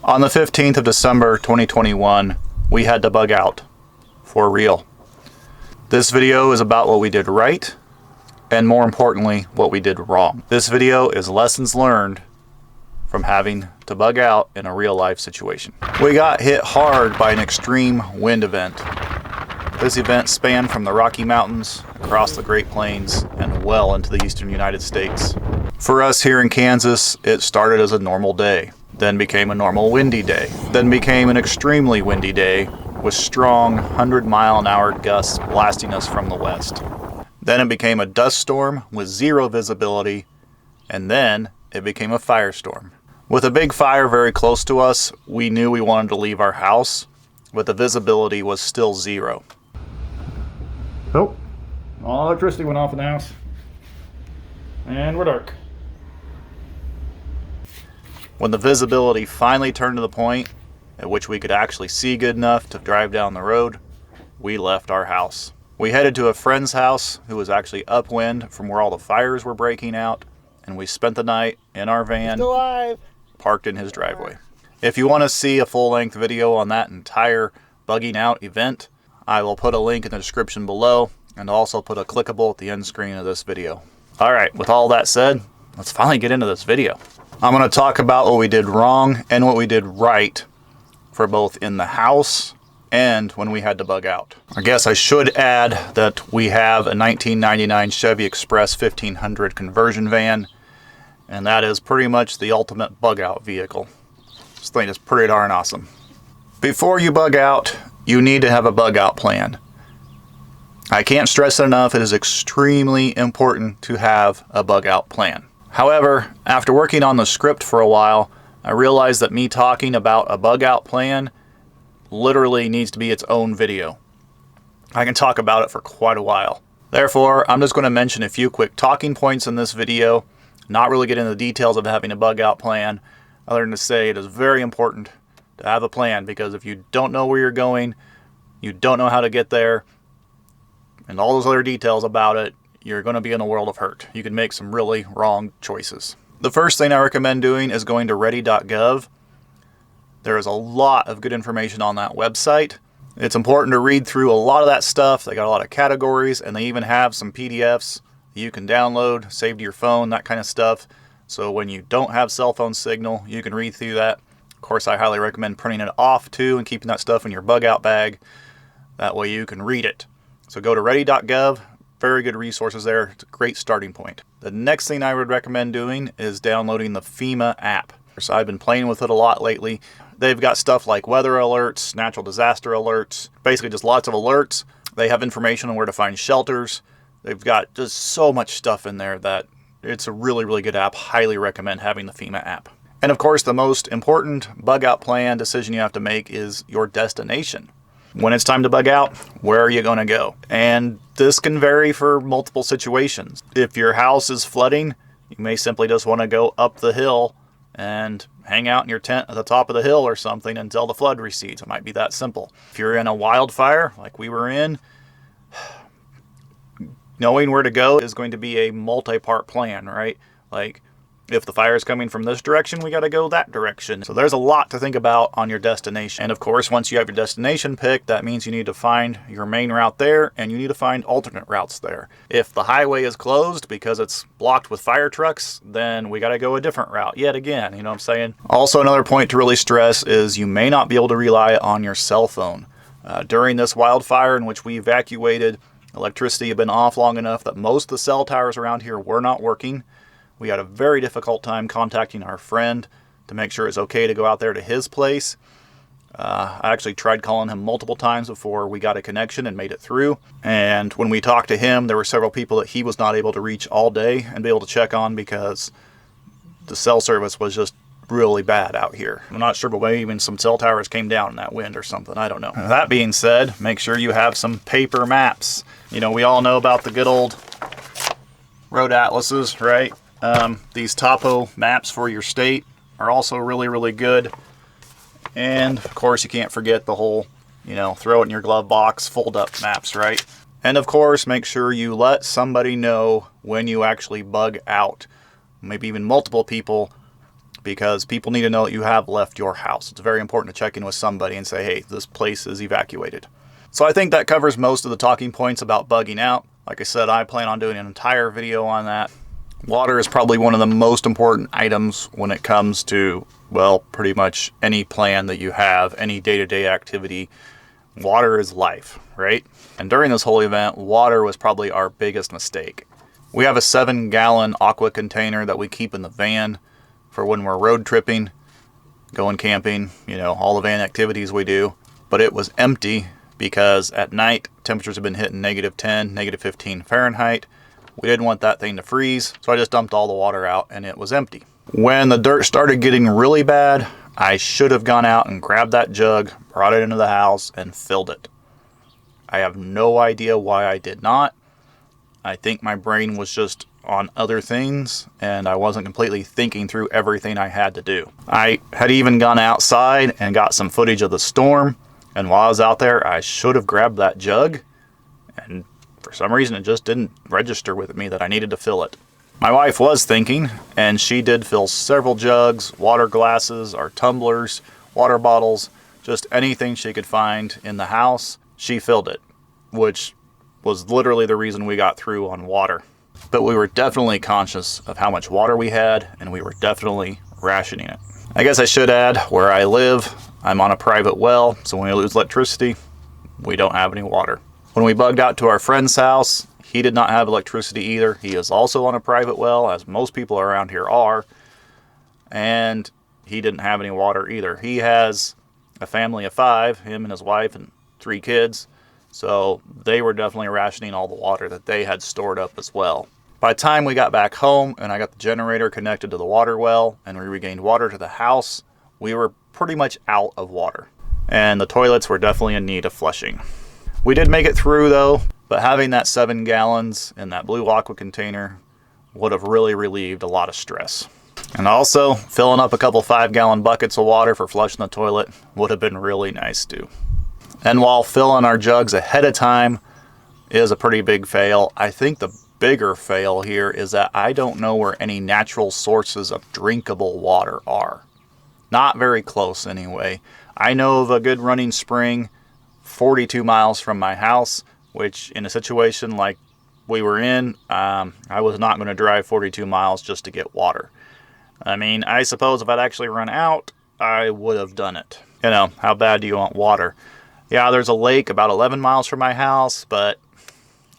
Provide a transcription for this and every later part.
On the 15th of December 2021, we had to bug out. For real. This video is about what we did right, and more importantly, what we did wrong. This video is lessons learned from having to bug out in a real life situation. We got hit hard by an extreme wind event. This event spanned from the Rocky Mountains, across the Great Plains, and well into the eastern United States. For us here in Kansas, it started as a normal day, then became a normal windy day, then became an extremely windy day with strong 100-mile-an-hour gusts blasting us from the west. Then it became a dust storm with zero visibility, and then it became a firestorm. With a big fire very close to us, we knew we wanted to leave our house, but the visibility was still zero. Oh, all electricity went off in the house, and we're dark. When the visibility finally turned to the point at which we could actually see good enough to drive down the road, we left our house. We headed to a friend's house who was actually upwind from where all the fires were breaking out, and we spent the night in our van, parked in his driveway. If you want to see a full-length video on that entire bugging out event, I will put a link in the description below, and also put a clickable at the end screen of this video. Alright, with all that said, let's finally get into this video. I'm going to talk about what we did wrong and what we did right for both in the house and when we had to bug out. I guess I should add that we have a 1999 Chevy Express 1500 conversion van, and that is pretty much the ultimate bug out vehicle. This thing is pretty darn awesome. Before you bug out, you need to have a bug out plan. I can't stress it enough, it is extremely important to have a bug out plan. However, after working on the script for a while, I realized that me talking about a bug out plan literally needs to be its own video. I can talk about it for quite a while. Therefore, I'm just going to mention a few quick talking points in this video, not really get into the details of having a bug out plan, other than to say it is very important to have a plan, because if you don't know where you're going, you don't know how to get there, and all those other details about it, you're going to be in a world of hurt. You can make some really wrong choices. The first thing I recommend doing is going to ready.gov. There is a lot of good information on that website. It's important to read through a lot of that stuff. They got a lot of categories, and they even have some PDFs you can download, save to your phone, that kind of stuff. So when you don't have cell phone signal, you can read through that. Of course, I highly recommend printing it off too and keeping that stuff in your bug out bag. That way you can read it. So go to ready.gov. Very good resources there. It's a great starting point. The next thing I would recommend doing is downloading the FEMA app. So I've been playing with it a lot lately. They've got stuff like weather alerts, natural disaster alerts, basically just lots of alerts. They have information on where to find shelters. They've got just so much stuff in there that it's a really, really good app. Highly recommend having the FEMA app. And of course, the most important bug out plan decision you have to make is your destination. When it's time to bug out, where are you going to go? And this can vary for multiple situations. If your house is flooding, you may simply just want to go up the hill and hang out in your tent at the top of the hill or something until the flood recedes. It might be that simple. If you're in a wildfire like we were in, knowing where to go is going to be a multi-part plan, right? Like, if the fire is coming from this direction, we got to go that direction. So there's a lot to think about on your destination. And of course, once you have your destination picked, that means you need to find your main route there, and you need to find alternate routes there. If the highway is closed because it's blocked with fire trucks, then we got to go a different route yet again, you know what I'm saying? Also, another point to really stress is you may not be able to rely on your cell phone. During this wildfire in which we evacuated, electricity had been off long enough that most of the cell towers around here were not working. We had a very difficult time contacting our friend to make sure it's okay to go out there to his place. I actually tried calling him multiple times before we got a connection and made it through. And when we talked to him, there were several people that he was not able to reach all day and be able to check on because the cell service was just really bad out here. I'm not sure, but maybe even some cell towers came down in that wind or something. I don't know. That being said, make sure you have some paper maps. You know, we all know about the good old road atlases, right? These topo maps for your state are also really, really good. And of course, you can't forget the whole, you know, throw it in your glove box, fold up maps, right? And of course, make sure you let somebody know when you actually bug out. Maybe even multiple people because people need to know that you have left your house. It's very important to check in with somebody and say, hey, this place is evacuated. So I think that covers most of the talking points about bugging out. Like I said, I plan on doing an entire video on that. Water is probably one of the most important items when it comes to, well, pretty much any plan that you have, any day-to-day activity. Water is life, right? And during this whole event, water was probably our biggest mistake. We have a 7-gallon aqua container that we keep in the van for when we're road tripping, going camping, you know, all the van activities we do. But it was empty because at night, temperatures have been hitting -10, -15 Fahrenheit. We didn't want that thing to freeze, so I just dumped all the water out and it was empty. When the dirt started getting really bad, I should have gone out and grabbed that jug, brought it into the house, and filled it. I have no idea why I did not. I think my brain was just on other things, and I wasn't completely thinking through everything I had to do. I had even gone outside and got some footage of the storm, and while I was out there, I should have grabbed that jug, and for some reason it just didn't register with me that I needed to fill it. My wife was thinking, and she did fill several jugs, water glasses, our tumblers, water bottles, just anything she could find in the house. She filled it, which was literally the reason we got through on water. But we were definitely conscious of how much water we had, and we were definitely rationing it. I guess I should add, where I live, I'm on a private well, so when we lose electricity, we don't have any water. When we bugged out to our friend's house, he did not have electricity either. He is also on a private well, as most people around here are, and he didn't have any water either. He has a family of 5, him and his wife and 3 kids, so they were definitely rationing all the water that they had stored up as well. By the time we got back home and I got the generator connected to the water well and we regained water to the house, we were pretty much out of water. And the toilets were definitely in need of flushing. We did make it through though, but having that 7 gallons in that blue aqua container would have really relieved a lot of stress. And also, filling up a couple 5-gallon buckets of water for flushing the toilet would have been really nice too. And while filling our jugs ahead of time is a pretty big fail, I think the bigger fail here is that I don't know where any natural sources of drinkable water are. Not very close anyway. I know of a good running spring 42 miles from my house, which in a situation like we were in, I was not going to drive 42 miles just to get water. I mean, I suppose if I'd actually run out, I would have done it. You know, how bad do you want water? Yeah, there's a lake about 11 miles from my house, but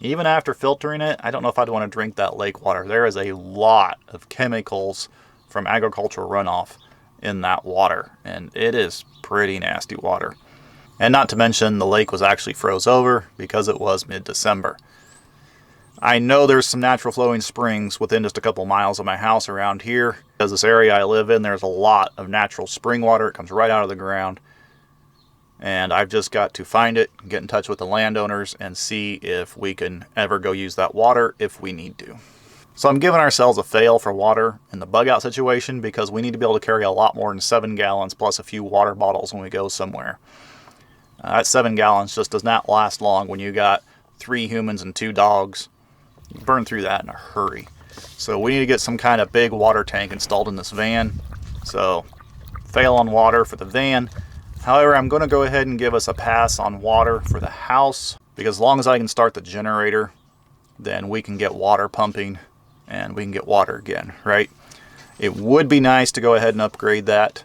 even after filtering it, I don't know if I'd want to drink that lake water. There is a lot of chemicals from agricultural runoff in that water, and it is pretty nasty water. And not to mention, the lake was actually froze over because it was mid-December. I know there's some natural flowing springs within just a couple miles of my house around here. Because this area I live in, there's a lot of natural spring water. It comes right out of the ground. And I've just got to find it, get in touch with the landowners, and see if we can ever go use that water if we need to. So I'm giving ourselves a fail for water in the bug out situation because we need to be able to carry a lot more than 7 gallons plus a few water bottles when we go somewhere. That 7 gallons just does not last long when you got 3 humans and 2 dogs. You burn through that in a hurry. So we need to get some kind of big water tank installed in this van. So fail on water for the van. However, I'm going to go ahead and give us a pass on water for the house, because as long as I can start the generator, then we can get water pumping and we can get water again, right? It would be nice to go ahead and upgrade that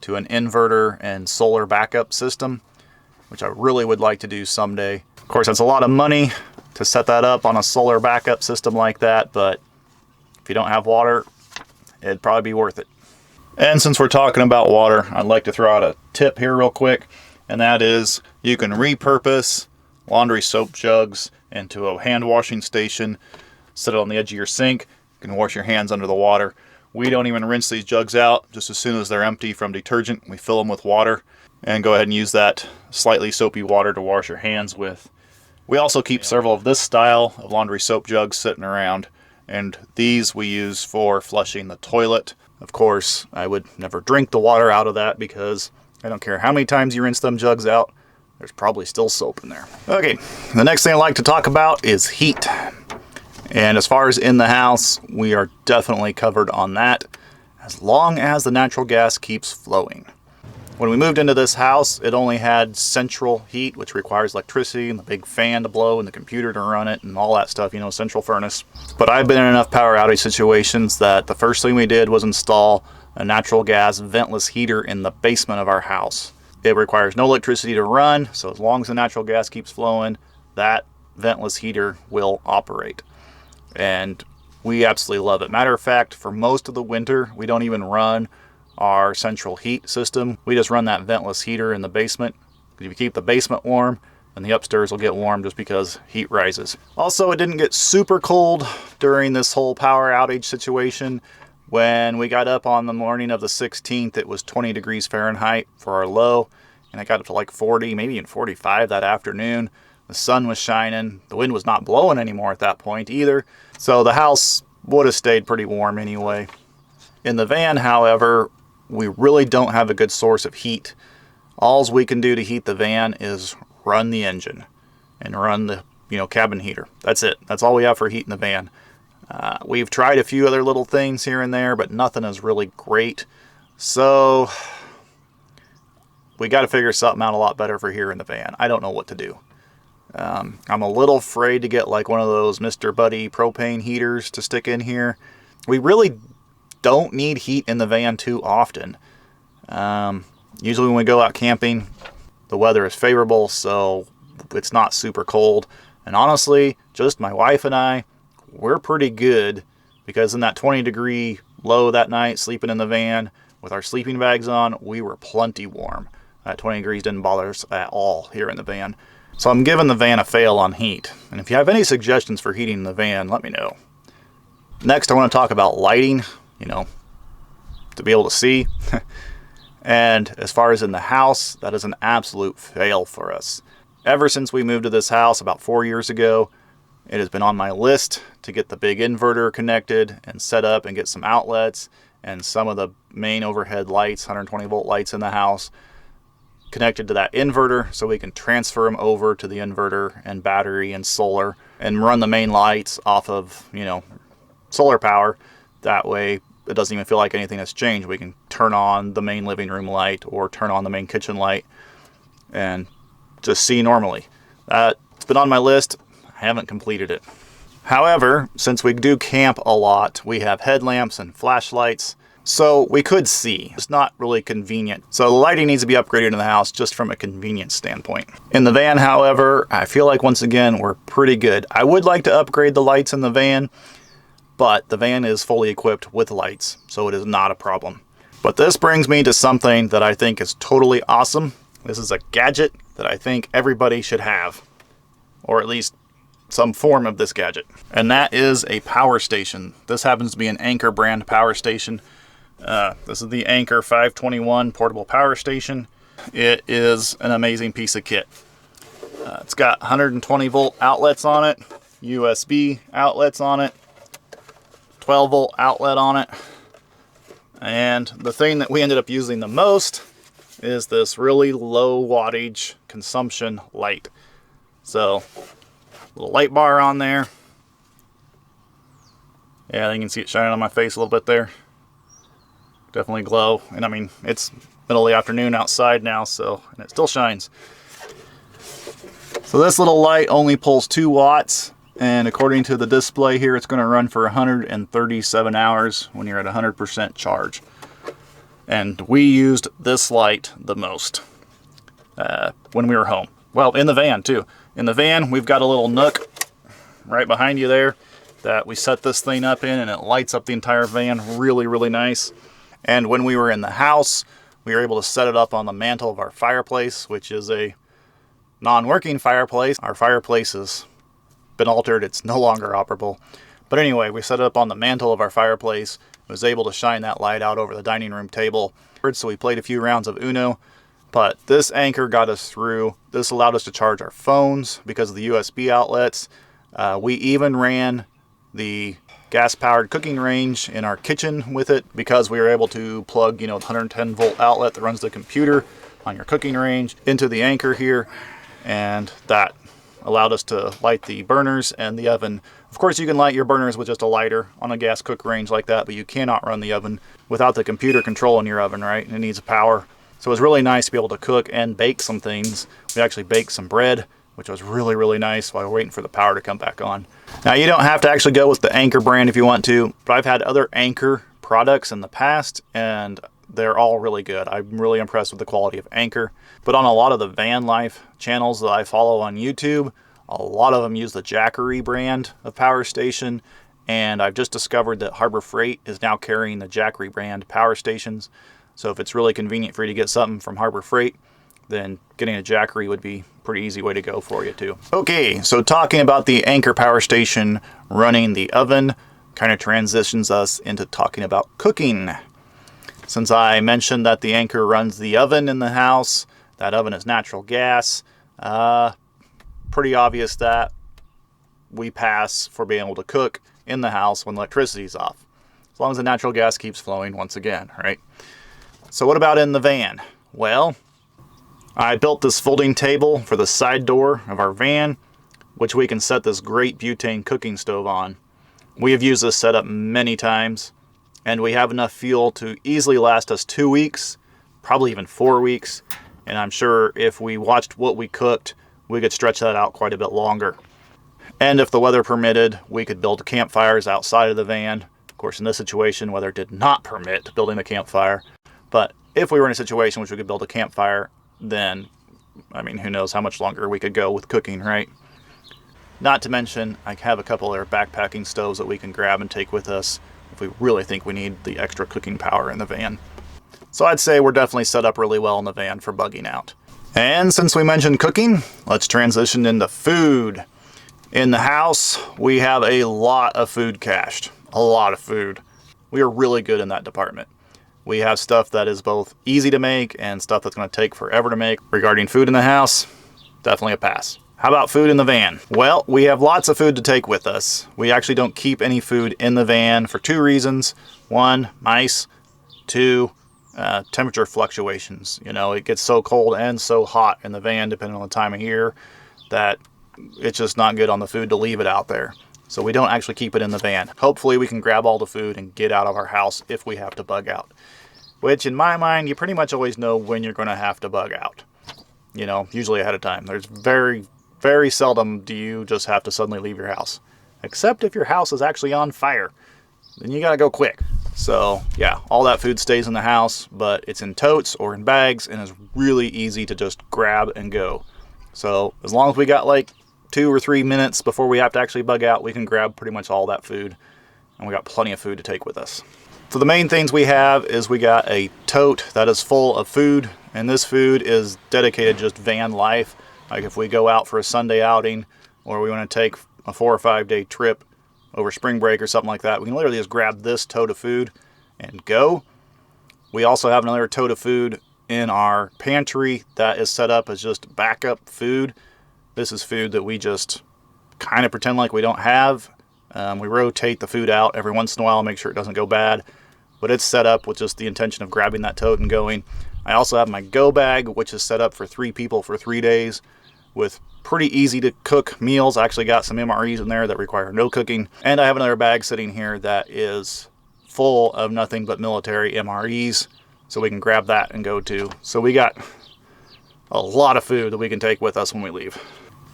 to an inverter and solar backup system, which I really would like to do someday. Of course, that's a lot of money to set that up on a solar backup system like that, but if you don't have water, it'd probably be worth it. And since we're talking about water, I'd like to throw out a tip here real quick, and that is you can repurpose laundry soap jugs into a hand washing station, set it on the edge of your sink, you can wash your hands under the water. We don't even rinse these jugs out. Just as soon as they're empty from detergent, we fill them with water and go ahead and use that slightly soapy water to wash your hands with. We also keep several of this style of laundry soap jugs sitting around, and these we use for flushing the toilet. Of course, I would never drink the water out of that because I don't care how many times you rinse them jugs out, there's probably still soap in there. Okay, the next thing I'd like to talk about is heat. And as far as in the house, we are definitely covered on that. as long as the natural gas keeps flowing. When we moved into this house, it only had central heat, which requires electricity and the big fan to blow and the computer to run it and all that stuff, you know, central furnace. But I've been in enough power outage situations that the first thing we did was install a natural gas ventless heater in the basement of our house. It requires no electricity to run, so as long as the natural gas keeps flowing, that ventless heater will operate. And we absolutely love it. Matter of fact, for most of the winter, we don't even run our central heat system. We just run that ventless heater in the basement. If you keep the basement warm, and the upstairs will get warm just because heat rises. Also, it didn't get super cold during this whole power outage situation. When we got up on the morning of the 16th, it was 20 degrees Fahrenheit for our low, and it got up to like 40, maybe even 45 that afternoon. The sun was shining. The wind was not blowing anymore at that point either. So the house would have stayed pretty warm anyway. In the van, however, we really don't have a good source of heat. All we can do to heat the van is run the engine and run the cabin heater. That's it. That's all we have for heating the van. We've tried a few other little things here and there, but nothing is really great. So we got to figure something out a lot better for here in the van. I don't know what to do. I'm a little afraid to get like one of those Mr. Buddy propane heaters to stick in here. We really don't need heat in the van too often. Usually when we go out camping, the weather is favorable, so it's not super cold. And honestly, just my wife and I, we're pretty good, because in that 20-degree low that night, sleeping in the van with our sleeping bags on, we were plenty warm. That 20 degrees didn't bother us at all here in the van. So I'm giving the van a fail on heat. And if you have any suggestions for heating the van, let me know. Next, I want to talk about lighting, to be able to see. And as far as in the house, that is an absolute fail for us. Ever since we moved to this house about 4 years ago, it has been on my list to get the big inverter connected and set up and get some outlets and some of the main overhead lights, 120 volt lights in the house, connected to that inverter so we can transfer them over to the inverter and battery and solar and run the main lights off of, solar power. That way it doesn't even feel like anything has changed. We can turn on the main living room light or turn on the main kitchen light and just see normally. It's been on my list. I haven't completed it. However, since we do camp a lot, we have headlamps and flashlights, so we could see. It's not really convenient. So the lighting needs to be upgraded in the house just from a convenience standpoint. In the van, however, I feel like once again, we're pretty good. I would like to upgrade the lights in the van, but the van is fully equipped with lights, so it is not a problem. But this brings me to something that I think is totally awesome. This is a gadget that I think everybody should have, or at least some form of this gadget. And that is a power station. This happens to be an Anker brand power station. This is the Anker 521 portable power station. It is an amazing piece of kit. It's got 120 volt outlets on it, USB outlets on it, 12 volt outlet on it. And the thing that we ended up using the most is this really low wattage consumption light. So, little light bar on there. Yeah, you can see it shining on my face a little bit there. Definitely glow. And I mean, it's middle of the afternoon outside now, and it still shines. So this little light only pulls 2 watts. And according to the display here, it's going to run for 137 hours when you're at 100% charge. And we used this light the most when we were home. Well, in the van too. In the van, we've got a little nook right behind you there that we set this thing up in, and it lights up the entire van really, really nice. And when we were in the house, we were able to set it up on the mantle of our fireplace, which is a non-working fireplace. Our fireplace has been altered. It's no longer operable. But anyway, we set it up on the mantle of our fireplace. Was able to shine that light out over the dining room table. So we played a few rounds of Uno. But this Anker got us through. This allowed us to charge our phones because of the USB outlets. We even ran the gas-powered cooking range in our kitchen with it because we were able to plug, the 110 volt outlet that runs the computer on your cooking range into the Anker here, and that allowed us to light the burners and the oven. Of course, you can light your burners with just a lighter on a gas cook range like that, but you cannot run the oven without the computer controlling your oven, right? It needs power. So it was really nice to be able to cook and bake some things. We actually baked some bread, which was really, really nice while we're waiting for the power to come back on. Now, you don't have to actually go with the Anker brand if you want to, but I've had other Anker products in the past, and they're all really good. I'm really impressed with the quality of Anker. But on a lot of the van life channels that I follow on YouTube, a lot of them use the Jackery brand of power station, and I've just discovered that Harbor Freight is now carrying the Jackery brand power stations. So if it's really convenient for you to get something from Harbor Freight, then getting a Jackery would be a pretty easy way to go for you too. Okay, so talking about the Anker power station running the oven kind of transitions us into talking about cooking. Since I mentioned that the Anker runs the oven in the house, that oven is natural gas, pretty obvious that we pass for being able to cook in the house when electricity's off. As long as the natural gas keeps flowing once again, right? So what about in the van? Well, I built this folding table for the side door of our van, which we can set this great butane cooking stove on. We have used this setup many times, and we have enough fuel to easily last us 2 weeks, probably even 4 weeks. And I'm sure if we watched what we cooked, we could stretch that out quite a bit longer. And if the weather permitted, we could build campfires outside of the van. Of course, in this situation, weather did not permit building a campfire. But if we were in a situation which we could build a campfire, then, I mean, who knows how much longer we could go with cooking, right? Not to mention, I have a couple of backpacking stoves that we can grab and take with us if we really think we need the extra cooking power in the van. So I'd say we're definitely set up really well in the van for bugging out. And since we mentioned cooking, let's transition into food. In the house, we have a lot of food cached. A lot of food. We are really good in that department. We have stuff that is both easy to make and stuff that's going to take forever to make. Regarding food in the house, definitely a pass. How about food in the van? Well, we have lots of food to take with us. We actually don't keep any food in the van for 2 reasons. 1, mice. 2, temperature fluctuations. You know, it gets so cold and so hot in the van, depending on the time of year, that it's just not good on the food to leave it out there. So we don't actually keep it in the van. Hopefully we can grab all the food and get out of our house if we have to bug out. Which, in my mind, you pretty much always know when you're going to have to bug out. You know, usually ahead of time. There's very, very seldom do you just have to suddenly leave your house. Except if your house is actually on fire. Then you got to go quick. So, yeah, all that food stays in the house, but it's in totes or in bags, and it's really easy to just grab and go. So, as long as we got like 2 or 3 minutes before we have to actually bug out, we can grab pretty much all that food, and we got plenty of food to take with us. So the main things we have is we got a tote that is full of food, and this food is dedicated just van life. Like if we go out for a Sunday outing, or we want to take a 4 or 5 day trip over spring break or something like that, we can literally just grab this tote of food and go. We also have another tote of food in our pantry that is set up as just backup food. This is food that we just kind of pretend like we don't have. We rotate the food out every once in a while, make sure it doesn't go bad, but it's set up with just the intention of grabbing that tote and going. I also have my go bag, which is set up for 3 people for 3 days with pretty easy to cook meals. I actually got some MREs in there that require no cooking. And I have another bag sitting here that is full of nothing but military MREs, so we can grab that and go to. So we got a lot of food that we can take with us when we leave.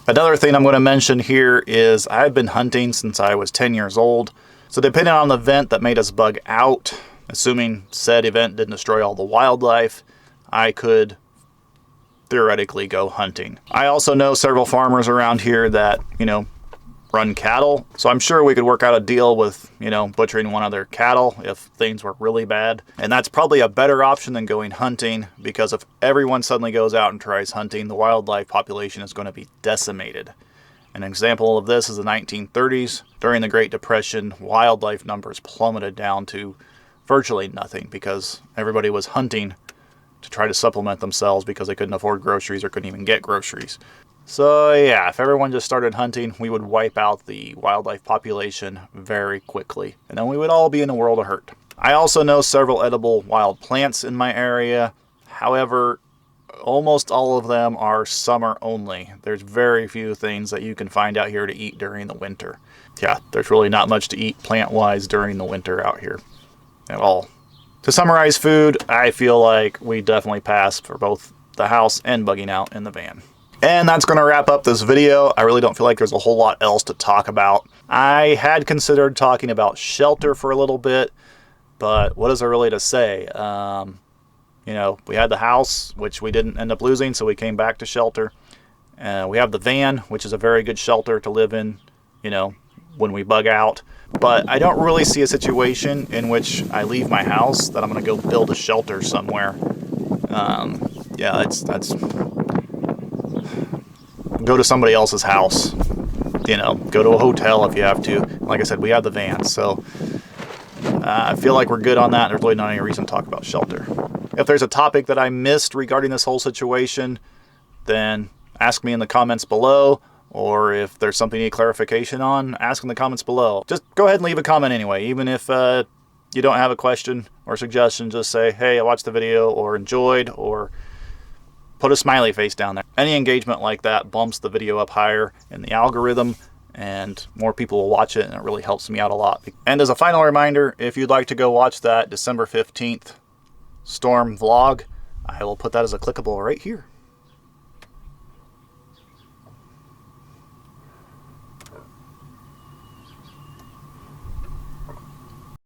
Another thing I'm going to mention here is I've been hunting since I was 10 years old. So depending on the event that made us bug out, assuming said event didn't destroy all the wildlife, I could theoretically go hunting. I also know several farmers around here that, you know, run cattle. So I'm sure we could work out a deal with, you know, butchering one of their cattle if things were really bad. And that's probably a better option than going hunting, because if everyone suddenly goes out and tries hunting, the wildlife population is going to be decimated. An example of this is the 1930s. During the Great Depression, wildlife numbers plummeted down to virtually nothing because everybody was hunting to try to supplement themselves because they couldn't afford groceries or couldn't even get groceries. So yeah, if everyone just started hunting, we would wipe out the wildlife population very quickly, and then we would all be in a world of hurt. I also know several edible wild plants in my area. However, almost all of them are summer only. There's very few things that you can find out here to eat during the winter. Yeah, there's really not much to eat plant-wise during the winter out here at all. To summarize food, I feel like we definitely passed for both the house and bugging out in the van. And that's going to wrap up this video. I really don't feel like there's a whole lot else to talk about. I had considered talking about shelter for a little bit, but what is there really to say? You know, we had the house, which we didn't end up losing, so we came back to shelter. We have the van, which is a very good shelter to live in, you know, when we bug out. But I don't really see a situation in which I leave my house that I'm going to go build a shelter somewhere. Yeah, that's go to somebody else's house. You know, go to a hotel if you have to. Like I said, we have the van, so I feel like we're good on that. There's really not any reason to talk about shelter. If there's a topic that I missed regarding this whole situation, then ask me in the comments below. Or if there's something you need clarification on, ask in the comments below. Just go ahead and leave a comment anyway. Even if you don't have a question or suggestion, just say, hey, I watched the video, or enjoyed, or put a smiley face down there. Any engagement like that bumps the video up higher in the algorithm, and more people will watch it, and it really helps me out a lot. And as a final reminder, if you'd like to go watch that December 15th storm vlog, I will put that as a clickable right here.